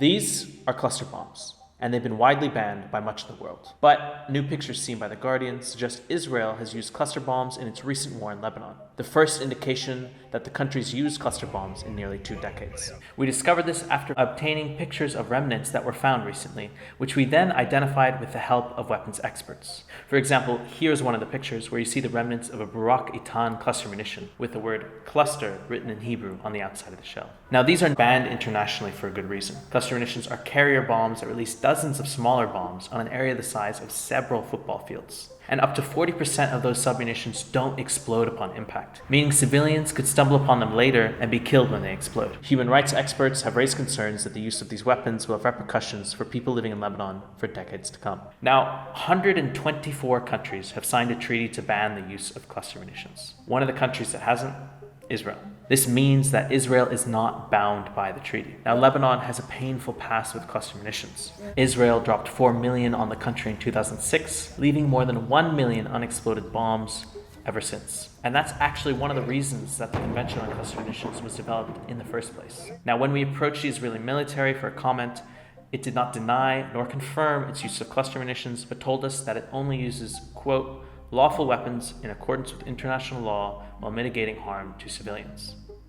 These are cluster bombs, and they've been widely banned by much of the world. But new pictures seen by The Guardian suggest Israel has used cluster bombs in its recent war in Lebanon, the first indication that the country's used cluster bombs in nearly 2 decades. We discovered this after obtaining pictures of remnants that were found recently, which we then identified with the help of weapons experts. For example, here's one of the pictures where you see the remnants of a Barak Itan cluster munition with the word cluster written in Hebrew on the outside of the shell. Now, these are banned internationally for a good reason. Cluster munitions are carrier bombs that release dozens of smaller bombs on an area the size of several football fields. And up to 40% of those submunitions don't explode upon impact, meaning civilians could stumble upon them later and be killed when they explode. Human rights experts have raised concerns that the use of these weapons will have repercussions for people living in Lebanon for decades to come. Now, 124 countries have signed a treaty to ban the use of cluster munitions. One of the countries that hasn't, Israel. This means that Israel is not bound by the treaty. Now, Lebanon has a painful past with cluster munitions. Israel dropped 4 million on the country in 2006, leaving more than 1 million unexploded bombs ever since. And that's actually one of the reasons that the Convention on Cluster Munitions was developed in the first place. Now, when we approached the Israeli military for a comment, it did not deny nor confirm its use of cluster munitions, but told us that it only uses, quote, lawful weapons in accordance with international law while mitigating harm to civilians.